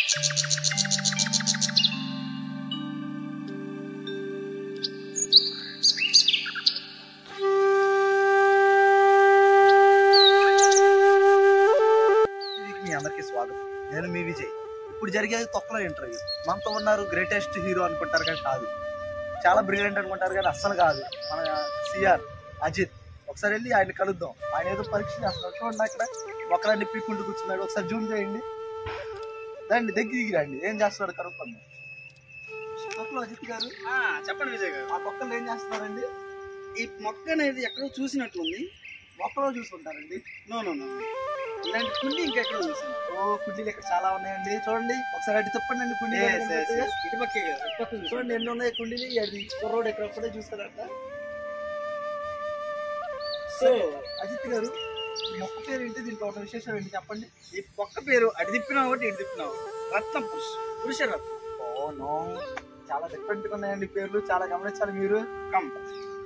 అందరికీ స్వాగతం. నేను మీ విజయ్. ఇప్పుడు జరిగేది తొక్కల ఇంటర్వ్యూ. మనతో ఉన్నారు గ్రేటెస్ట్ హీరో అనుకుంటారు కానీ కాదు, చాలా బ్రిలియంట్ అనుకుంటారు కానీ అస్సలు కాదు. మన సిఆర్ అజిత్. ఒకసారి వెళ్ళి ఆయన కలుద్దాం. ఆయన ఏదో పరీక్ష చేస్తున్నారు చూడండి, అక్కడ ఒకరాన్ని పీక్కుంటూ కూర్చున్నాడు. ఒకసారి జూమ్ చేయండి, రండి దగ్గరికి రండి. ఏం చేస్తున్నాడు కనుక్కుందాం. తొక్కలో అజిత్ గారు చెప్పండి విజయ్ గారు. ఆ మొక్కలు ఏం చేస్తున్నారండి? ఈ మొక్క అనేది ఎక్కడో చూసినట్లుంది. మొక్కలో చూసుకుంటారండి. నో నో నో, ఇలాంటి కుండీ ఇంకెక్కడో చూసాను. ఓ కుండీలు ఇక్కడ చాలా ఉన్నాయండి. చూడండి ఒకసారి అటు తిప్పండి అండి. కుండీ ఇటుపక్కే చూడండి ఎన్ని ఉన్నాయి కుండీలు. అది కుర్రోడు ఎక్కడ ఒక్కడే చూస్తారట. సో అజిత్ గారు, మొక్క పేరు ఏంటి? దీంట్లో ఒక విశేషం ఏంటి చెప్పండి. ఈ మొక్క పేరు అటు తిప్పినావు ఒకటి ఇటు తిప్పినావు, రత్నం పురుష రత్నం. ఓ నో, చాలా డిఫరెంట్ గా ఉన్నాయండి పేర్లు. చాలా గమనించాలి మీరు.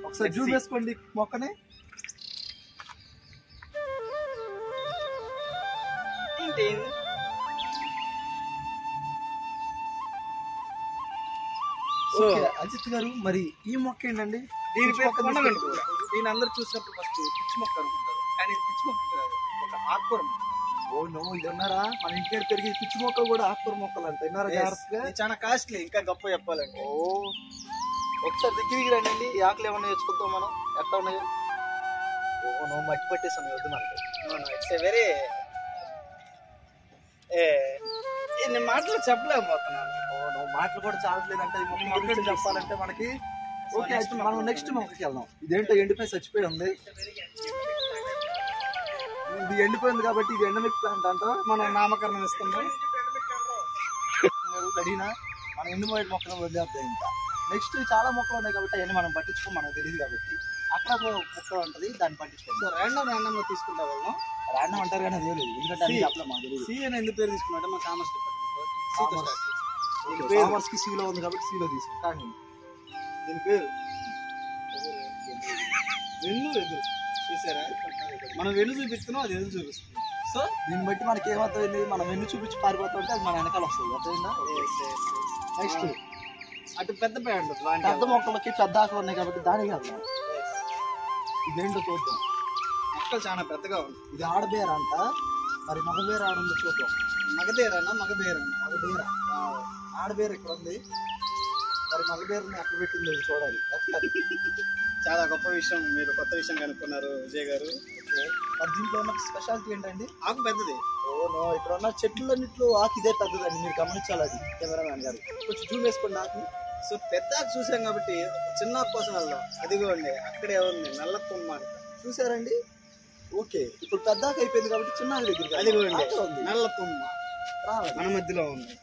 ఒకసారి జూమ్ వేసుకోండి మొక్కని. అజిత్ గారు, మరి ఈ మొక్క ఏంటండి? దీని పేరు కొండగంటు. దీని అందరు చూసినప్పుడు ఫస్ట్ పిచ్చి మొక్క అనుకుంటారు, కానీ ఇది పిచ్చి మొక్క కాదు, ఒక ఆకుకూర మొక్క. ఓ నో, ఇది ఉన్నారా? మన ఇంటి దగ్గర పెరిగే పిచ్చి మొక్కలు కూడా ఆకుకూర మొక్కలు అంటే విన్నారా? జాగ్రత్తగా, చాలా కాస్ట్లీ. ఇంకా గొప్ప చెప్పాలండి. ఓ ఒకసారి దగ్గరికి రండి. ఈ ఆకులు ఏమన్నా తెచ్చుకుంటాం మనం. ఎట్లా ఉన్నాయో? ఓ నో, మట్టి పట్టేసాను. వద్దు మనకి. ఇట్స్ వెరీ నేను మాటలు చెప్పలేకపోతున్నాను. ఓ నో, మాటలు కూడా చాలట్లేదంటే ఈ మొక్క గురించి చెప్పాలంటే మనకి. ఓకే, మనం నెక్స్ట్ మొక్కకి వెళ్దాం. ఇదేంటో ఎండిపోయి చచ్చిపోయి ఉంది. ఇది ఎండిపోయింది కాబట్టి ఇది ఎండమిక్ ప్లాంట్ అంట. మనం నామకరణం ఇస్తున్నాం. అడిగినా మనం ఎండిపోయే మొక్కలు వదిలేద్దాం. ఇంకా నెక్స్ట్ చాలా మొక్కలు ఉన్నాయి కాబట్టి అవన్నీ మనం పట్టించుకోం, మనకు తెలియదు కాబట్టి. అక్కడ మొక్క ఉంటుంది, దాన్ని పట్టించుకోండి. ర్యాండమ్ గా తీసుకుంటా వాళ్ళం. రాండం అంటారు కానీ అది లేదు. ఎందుకంటే సి అని ఎందుకు పేరు తీసుకున్నాడు? మా కామర్స్ డిపార్ట్మెంట్ కామర్స్ కి సీలో ఉంది కాబట్టి సీలో తీసుకుంటాను. దీని పేరు వెన్ను ఎదురు. చూసారా, మనం వెన్ను చూపిస్తున్నాం, అది ఎదురు చూపిస్తుంది. సో దీన్ని బట్టి మనకి ఏమవుతుంది? మనం వెన్ను చూపించి పారిపోతుంటే అది మన వెనకాల వస్తుంది. అర్థమైందా? నెక్స్ట్ అటు పెద్ద పేరు ఉంటుంది. పెద్ద మొక్కలకి పెద్ద ఆకులు ఉన్నాయి కాబట్టి దానికి వెళ్దాం. ఇదేంటో చూద్దాం. మొక్కలు చాలా పెద్దగా ఉంది. ఇది ఆడబేర అంట. మరి మగబేర ఆడుందో చూద్దాం. మగబేరన్నా మగబేరన్నా? మగబేర. ఆడబేర ఇక్కడ ఉంది. మరి మగబేరని ఎక్కడ పెట్టింది చూడాలి. చాలా గొప్ప విషయం, మీరు కొత్త విషయం కనుక్కున్నారు విజయ్ గారు. మరి దీంట్లో ఉన్న స్పెషాలిటీ ఏంటండి? ఆకు పెద్దది. ఓ నో, ఇక్కడ ఉన్న చెట్లన్నింటిలో ఆకు ఇదే పెద్దదండి. మీరు గమనించాలి. అది కెమెరామ్యాన్ గారు కొంచెం జూమ్ వేసుకోండి ఆకుని. సో పెద్ద ఆకు చూసాం కాబట్టి చిన్న ఆకు కోసం వెళ్దాం. అదిగో అండి, అక్కడే ఉంది నల్ల తుమ్మ. చూసారండి? ఓకే, ఇప్పుడు పెద్ద ఆకు అయిపోయింది కాబట్టి చిన్న ఆకు దగ్గర అదిగో అండి నల్ల తుమ్మ మన మధ్యలో ఉంది.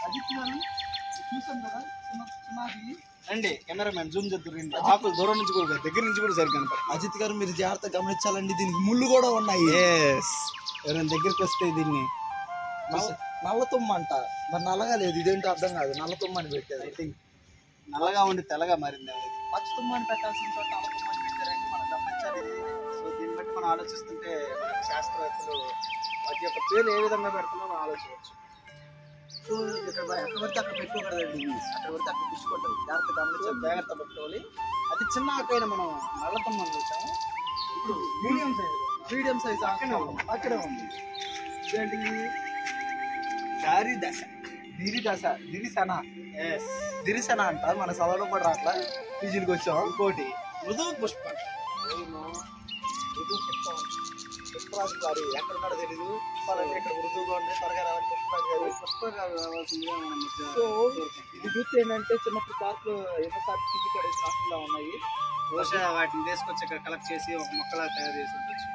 అది చూసాం కదా చిన్న ఆకు. అండి కెమెరామెన్ జూమ్ చేద్దాం. ఆకులు దూరం నుంచి కూడా దగ్గర నుంచి కూడా సరిగ్గా కనపడదు. అజిత్ గారు, మీరు జాగ్రత్తగా గమనించాలండి. దీనికి ముళ్ళు కూడా ఉన్నాయి. ఎవరైనా దగ్గరికి వస్తే దీన్ని నల్ల తుమ్మ అంట. మరి నల్లగా లేదు, ఇదేంటో అర్థం కాదు. నల్ల తుమ్మ అని పెట్టారు. ఐ థింక్ నల్లగా ఉండి తెల్లగా మారింది. పచ్చ తుమ్మ అని పెట్టాల్సిన చోట నల్ల తుమ్మ అని పెట్టారండి. మనం గమనించాలి. సో దీన్ని బట్టి మనం ఆలోచిస్తుంటే మన శాస్త్రవేత్తలు వాటి యొక్క పేరు ఏ విధంగా పెడుతున్నారో మనం ఆలోచించవచ్చు. సో ఇక్కడ ఎక్కడ పడితే అక్కడ పెట్టుకోకూడదండి. అక్కడ పడితే అక్కడ తీసుకోవట్లేదు. జాగ్రత్త గమనించాలి, జాగ్రత్త పెట్టుకోవాలి. అది చిన్న ఆకైనా మనం నల్ల తుమ్మని చూసాము. ఇప్పుడు మీడియం సైజ్ అక్కడే ఉంది. ఏంటి? దిరిసన అంట. మన చదవడం కూడా రాట్లా, పీజీకి వచ్చాం. ఇంకోటి మృదు పుష్పం. పుష్పరాజు గారు ఎక్కడున్నాడో తెలీదు. ఇక్కడ మృదువుగా ఉంది. త్వరగా రావాలి పుష్పరాజు గారు. సో ఇది చూస్తే ఏంటంటే చిన్నప్పుడు పార్క్ లో ఎన్నోసార్లు కింది పడేసి హాస్టల్లో ఉన్నాయి. బహుశా వాటిని తీసుకొచ్చి ఇక్కడ కలెక్ట్ చేసి ఒక మొక్కలా తయారు చేసి ఉండొచ్చు.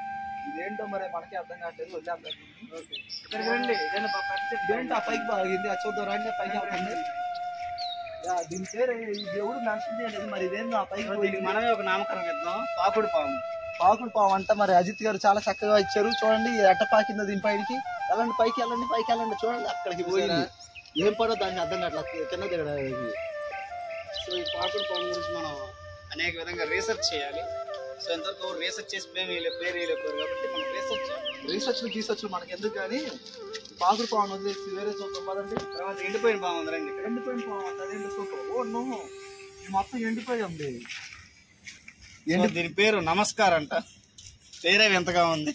ఇదేంటో మరి మనకే అర్థం కావట్లేదు. వదిలేద్దాం. రండి, ఇదేంటో ఆ పైకి బాగింది. అది చూద్దాం రండి. పైకి అవ్వండి. దీని పేరు ఈ దేవుడు మెన్షన్ చేయలేదు. మరి ఇదేందో ఆ పైకి. దీనికి మనమే ఒక నామకరణం ఇద్దాం. పాకుడు పాము. పాకుడు పాము అంట. మరి అజిత్ గారు చాలా చక్కగా ఇచ్చారు. చూడండి ఎట్ట పాకిందో దీని పైకి. వెళ్ళండి, పైకి వెళ్ళండి, పైకి వెళ్ళండి. చూడండి అక్కడికి పోయింది. ఏం పడో దాన్ని అర్థం కావట్లా, కింద దిగడానికి. సో ఈ పాకుడు పాము గురించి మనం అనేక విధంగా రీసెర్చ్ చేయాలి. సో ఇంతవరకు రీసెర్చ్ చేసి పేరు వేయలేకపోయారు కాబట్టి మనం రీసెర్చ్ మనకి ఎందుకు కానీ పాకుడు పాము వదిలేసి వేరే చూద్దాం పదండి. తర్వాత ఎండిపోయిన బాగుంది రండి. ఎండిపోయిన పాము అంత అదేంటి చూద్దాం. ఓ నో, మొత్తం ఎండిపోయి ఉంది. దీని పేరు నమస్కార్ అంట. పేరే వింతగా ఉంది.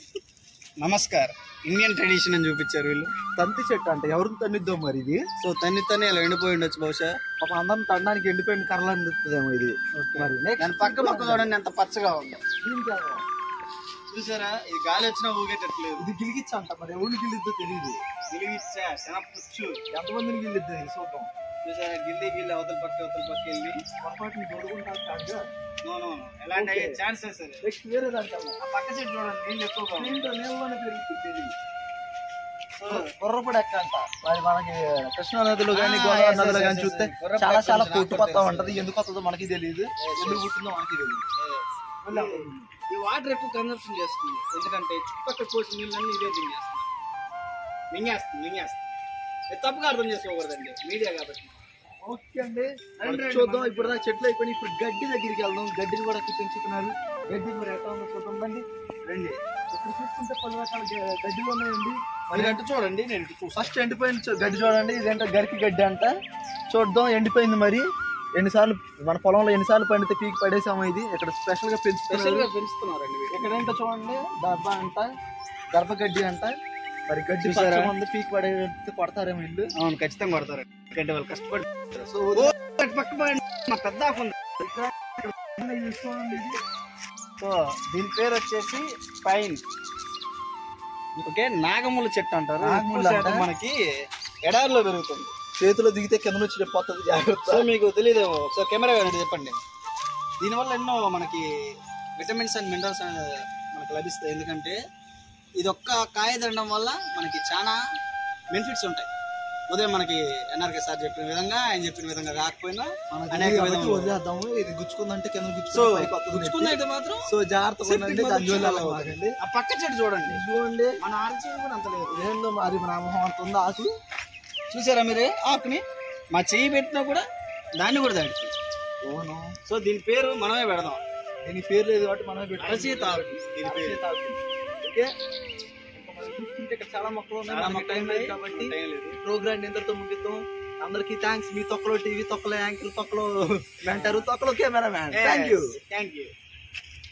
నమస్కార్ ఇండియన్ ట్రెడిషన్ అని చూపించారు వీళ్ళు. తంతి చెట్టు అంటే ఎవరిని తన్నిద్దాం మరి ఇది. సో తన్ని ఇలా ఎండిపోయి ఉండొచ్చు బహుశా. ఒక అందరం తనడానికి ఎండిపోయిన కర్రలు అనిపిస్తుందేమో ఇది. మరి దాని పక్క చూడండి ఎంత పచ్చగా ఉంది. చూసారా, ఇది గాలి వచ్చినా ఊగేటట్లేదు. ఇది గిలిగిచ్చంట, మరి ఎవరిని గిల్లిద్దో తెలియదు. గిలిగిచ్చా శనపుచ్చు ఎంతమందిని గిల్లిద్దో చూద్దాం. చూసారా, గిల్లి అవతల పక్క వెళ్ళి పొరపాటుని దొడుకుంటా. ఎలాంటి ఛాన్సెస్ నెక్స్ట్ వేరే దాంట్లో ఆ పక్క చెట్టు చూడండి, నీళ్ళు ఎక్కువగా నీళ్ళలోనే పెరుగుతుంది. గుర్రపడి ఎక్కంట. మరి మనకి కృష్ణా నదిలో కానీ గోదావరి నదిలో కానీ చూస్తే చాలా పుట్టుకొస్తా ఉంటది. ఎందుకు వస్తుందో మనకి తెలియదు, ఎందుకు పుట్టిందో మనకి తెలియదు. ఈ వాటర్ ఎక్కువ కన్సంప్షన్ చేస్తుంది, ఎందుకంటే చుట్టుపక్కల పోసిన నీళ్ళన్నీ ఇదే మింగేస్తుంది. తప్పుగా అర్థం చేసుకోకూడదండి, మీడియా కాబట్టి. ఓకే అండి, చూద్దాం. ఇప్పుడు దాకా చెట్లు అయిపోయి ఇప్పుడు గడ్డి దగ్గరికి వెళ్దాం. గడ్డిని కూడా పెంచుతున్నారు. గడ్డి మరి ఎట్లా ఉందో చూద్దాం రండి. ఇక్కడ చూసుకుంటే 10 రకాల గడ్డిలు ఉన్నాయండి. మరి అంటే చూడండి, నేను ఫస్ట్ ఎండిపోయిన గడ్డి చూడండి. ఇదేంటో గరికి గడ్డి అంట. చూద్దాం, ఎండిపోయింది. మరి ఎన్నిసార్లు మన పొలంలో ఎన్నిసార్లు పండితే పీకి పడేసాము. ఇది ఇక్కడ స్పెషల్ గా పెంచుతున్నారండి. ఎక్కడేంటో చూడండి, దర్భ అంట, గర్భగడ్డి అంట. మరి గడ్డి మంది పీకి పడే కొడతారేమో ఇల్లు. అవును, ఖచ్చితంగా కొడతారు. గడ్డి వాళ్ళు కష్టపడి. సో పక్క పెద్ద సో దీని పేరు వచ్చేసి పైన్. ఓకే, నాగముల చెట్టు అంటారు. మనకి ఎడారిలో పెరుగుతుంది. చేతిలో దిగితే కింద నుంచి చెప్పొస్తుంది, జాగ్రత్త. సో మీకు తెలియదేమో, ఒకసారి కెమెరా చెప్పండి. దీనివల్ల ఎన్నో మనకి విటమిన్స్ అండ్ మినరల్స్ మనకు లభిస్తాయి. ఎందుకంటే ఇది ఒక్క కాయ తినడం వల్ల మనకి చాలా బెనిఫిట్స్ ఉంటాయి. ఉదయం మనకి ఎన్ఆర్కే సార్ చెప్పిన విధంగా, ఆయన చెప్పిన విధంగా కాకపోయినా అనేక విధంగా వదిలేద్దాము. ఇది గుచ్చుకుందంటే కింద గుచ్చుకుందంటే మాత్రం సో జాగ్రత్తగా. ఆ పక్క చెట్టు చూడండి, మన ఆర్చి కూడా అంత లేదు. ఏందో మరి మన మొహం అంత ఉందా ఆకు. చూసారా మీరు ఆకుని? మా చెయ్యి పెట్టినా కూడా దాన్ని కూడా దాడి. ఓను. సో దీని పేరు మనమే పెడదాం. దీని పేరు లేదు కాబట్టి మనమే పెడతాం. అరచేత ఆకు. ఓకే, చూసుకుంటే ఇక్కడ చాలా మొక్కలు ఉన్నాయి కాబట్టి ప్రోగ్రామ్ ఇంతటితో ముగిద్దాం. అందరికి థ్యాంక్స్. మీ తొక్కలో టీవీ, తొక్కలో యాంకిల్, తొక్కలో మెంటారు, తొక్కలో కెమెరా మ్యాన్. Thank you.